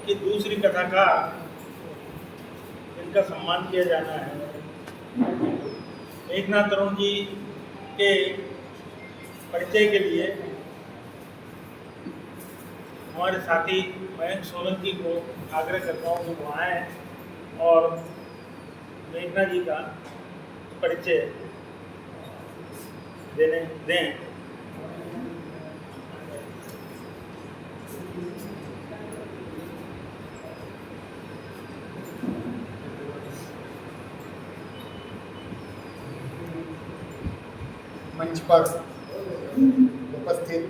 कि दूसरी कथा का इनका सम्मान किया जाना है। मेघनाथ तरुण जी के परिचय के लिए हमारे साथी मयंक सोलंकी को आग्रह करता हूँ कि वो आएँ और मेघनाथ जी का परिचय दें। मंच पर उपस्थित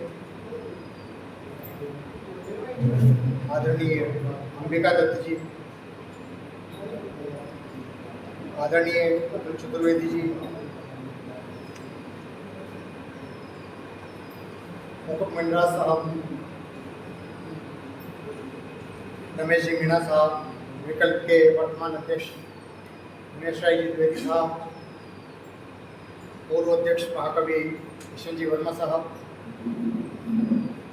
आदरणीय अंबिका दत्त जी, आदरणीय अतुल चतुर्वेदी जी, मुकुट मंडरा साहब, रमेश जी मीणा साहब, विकल्प के वर्तमान अध्यक्ष उमेश राय जी द्विवेदी साहब, पूर्व अध्यक्ष महाकवि किशन जी वर्मा साहब,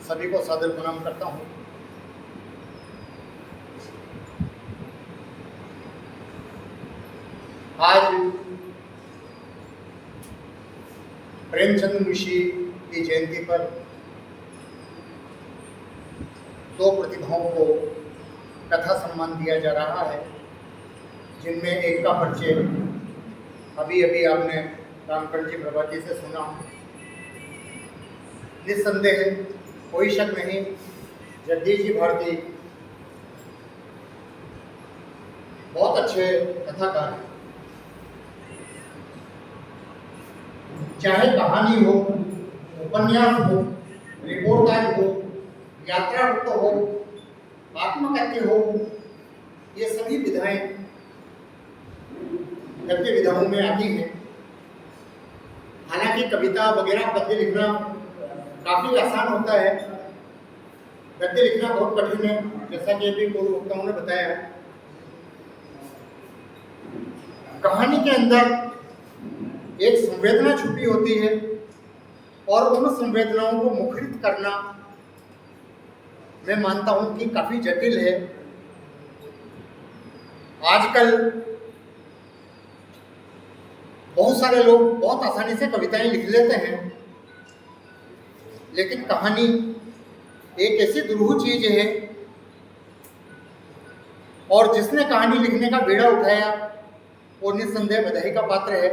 सभी को सादर प्रणाम करता हूँ। आज प्रेमचंद मुंशी की जयंती पर दो प्रतिभाओं को कथा सम्मान दिया जा रहा है, जिनमें एक का परिचय अभी अभी आपने रामकंठ जी प्रभाती से सुना। निस्संदेह कोई शक नहीं, जगदीश जी भारती बहुत अच्छे कथाकार हैं। चाहे कहानी हो, उपन्यास हो, रिपोर्टाज हो, यात्रा वृत्त हो, आत्मकथ्य हो, ये सभी विधाएं गद्य विधाओं में आती हैं। हालांकि कविता वगैरह पद्य लिखना काफी आसान होता है, गद्य लिखना बहुत कठिन है, जैसा कि अभी पूर्व वक्ताओं ने बताया। कहानी के अंदर एक संवेदना छुपी होती है और उन संवेदनाओं को मुखरित करना मैं मानता हूं कि काफी जटिल है। आजकल बहुत सारे लोग बहुत आसानी से कविताएं लिख लेते हैं, लेकिन कहानी एक ऐसी दुरूह चीज है और जिसने कहानी लिखने का बीड़ा उठाया वो निस्संदेह बधाई का पात्र है।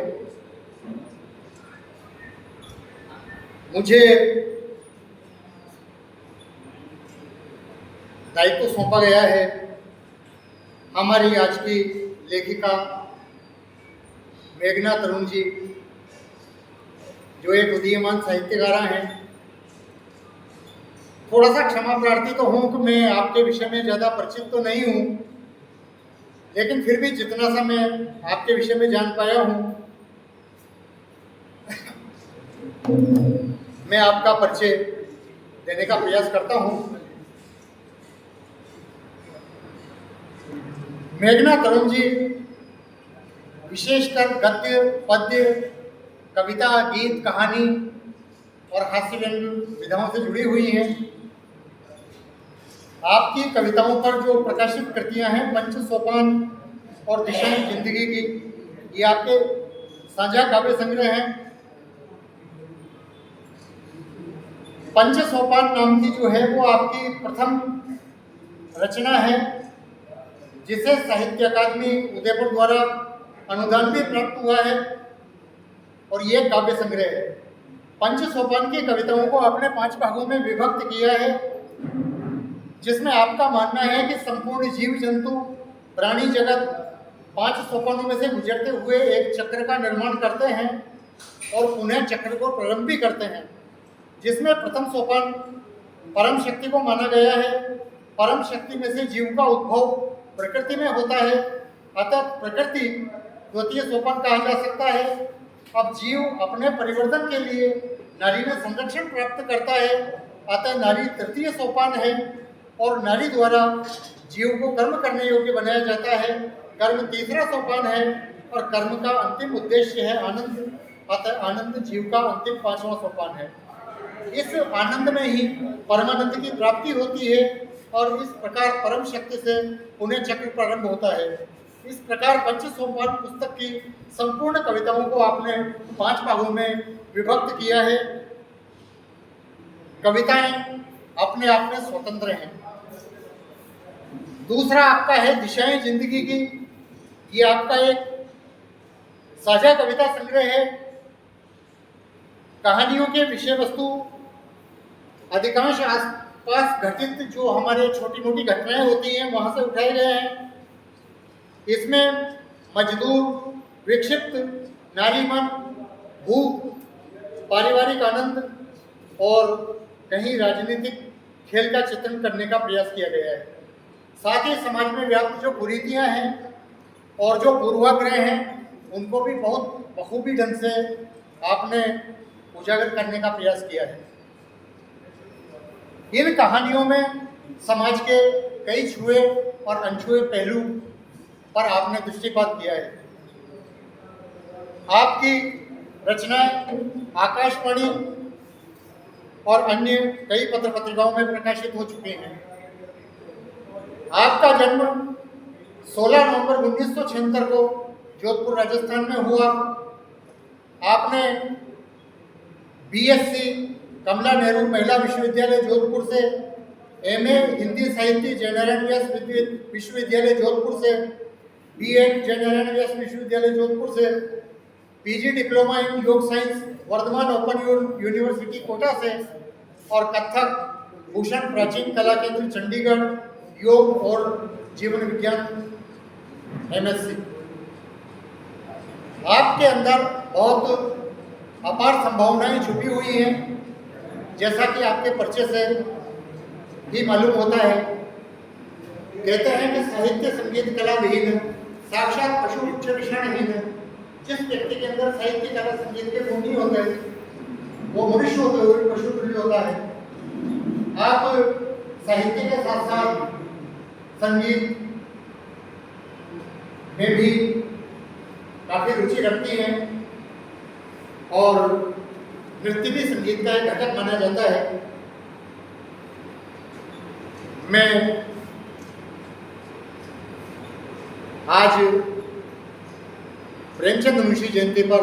मुझे दायित्व सौंपा गया है हमारी आज की लेखिका मेघनाथ तरुण जी, जो एक उदीयमान साहित्यकारा हैं। थोड़ा सा क्षमा प्रार्थी तो हूँ कि मैं आपके विषय में ज़्यादा परिचित तो नहीं हूँ, लेकिन फिर भी जितना सा मैं आपके विषय में जान पाया हूँ मैं आपका परिचय देने का प्रयास करता हूँ। मेघनाथ तरुण जी विशेषकर गद्य, पद्य, कविता, गीत, कहानी और हास्य व्यंग विधाओं से जुड़ी हुई हैं। आपकी कविताओं पर जो प्रकाशित कृतियां हैं, पंच सोपान और दिशाएं जिंदगी की, ये आपके साझा काव्य संग्रह हैं। पंच सोपान नाम की जो है वो आपकी प्रथम रचना है, जिसे साहित्य अकादमी उदयपुर द्वारा अनुदान भी प्राप्त हुआ है और ये काव्य संग्रह है। पंच सोपान की कविताओं को आपने 5 भागों में विभक्त किया है, जिसमें आपका मानना है कि संपूर्ण जीव जंतु प्राणी जगत 5 सोपानों में से गुजरते हुए एक चक्र का निर्माण करते हैं और पुनः चक्र को प्रारंभ भी करते हैं, जिसमें प्रथम सोपान परम शक्ति को माना गया है। परम शक्ति में से जीव का उद्भव प्रकृति में होता है, अतः प्रकृति द्वितीय सोपान कहा जा सकता है। अब जीव अपने परिवर्तन के लिए नारी में संरक्षण प्राप्त करता है, अतः नारी तृतीय सोपान है और नारी द्वारा जीव को कर्म करने योग्य बनाया जाता है। कर्म तीसरा सोपान है और कर्म का अंतिम उद्देश्य है आनंद, अतः आनंद जीव का अंतिम 5वां सोपान है। इस आनंद में ही परमानंद की प्राप्ति होती है और इस प्रकार परम शक्ति से पुण्य चक्र प्रारंभ होता है। इस प्रकार पंचसोपान पुस्तक की संपूर्ण कविताओं को आपने 5 भागों में विभक्त किया है। कविताएं अपने आप में स्वतंत्र हैं। दूसरा आपका है दिशाएं जिंदगी की। ये आपका एक साझा कविता संग्रह है। कहानियों के विषय वस्तु अधिकांश आसपास घटित जो हमारे छोटी मोटी घटनाएं होती हैं वहां से उठाए गए हैं। इसमें मजदूर, विक्षिप्त, नारीमन, भूख, पारिवारिक आनंद और कहीं राजनीतिक खेल का चित्रण करने का प्रयास किया गया है। साथ ही समाज में व्याप्त जो कुरीतियां हैं और जो पूर्वाग्रह हैं उनको भी बहुत बखूबी ढंग से आपने उजागर करने का प्रयास किया है। इन कहानियों में समाज के कई छुए और अनछुए पहलू पर आपने दृष्टिपात किया है। आपकी रचनाएं आकाशवाणी और अन्य कई पत्र पत्रिकाओं में प्रकाशित हो चुके हैं। आपका जन्म 16 नवंबर 1976 को जोधपुर राजस्थान में हुआ। आपने बीएससी कमला नेहरू महिला विश्वविद्यालय जोधपुर से, एमए हिंदी साहित्य जयनारायण व्यास विश्वविद्यालय जोधपुर से, बीएड जयनारायण व्यास विश्वविद्यालय जोधपुर से, PG diploma in yoga science Vardhman open university Kota से और कथक भूषण प्राचीन कला केंद्र चंडीगढ़ योग और जीवन विज्ञान एमएससी। आपके अंदर बहुत अपार संभावनाएं छुपी हुई हैं, जैसा कि आपके परिचय से भी मालूम होता है। कहते हैं कि साहित्य संगीत कला विहीन साक्षात पशु उच्च विषाणहीन। जिस व्यक्ति के अंदर साहित्य कला संगीत के गुण नहीं होते वो मनुष्य होते हुए पशु तुल्य होता है। आप साहित्य के साथ साथ संगीत में भी काफी रुचि रखती हैं और नृत्य भी संगीत का एक घटक माना जाता है। मैं आज प्रेमचंद मुंशी जयंती पर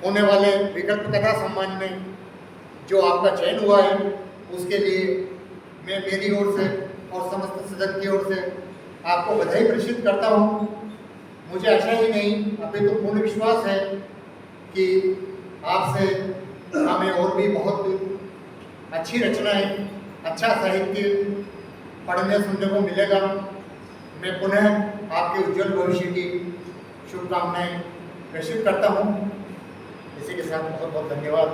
होने वाले विकल्प कथा सम्मान में जो आपका चयन हुआ है उसके लिए मैं मेरी ओर से और समस्त सदन की ओर से आपको बधाई प्रेषित करता हूँ। मुझे आशा ही नहीं अभी तो पूर्ण विश्वास है कि आपसे हमें और भी बहुत अच्छी रचनाएं, अच्छा साहित्य पढ़ने सुनने को मिलेगा। मैं पुनः आपके उज्जवल भविष्य की शुभकामनाएं प्रेषित करता हूँ। इसी के साथ बहुत बहुत धन्यवाद।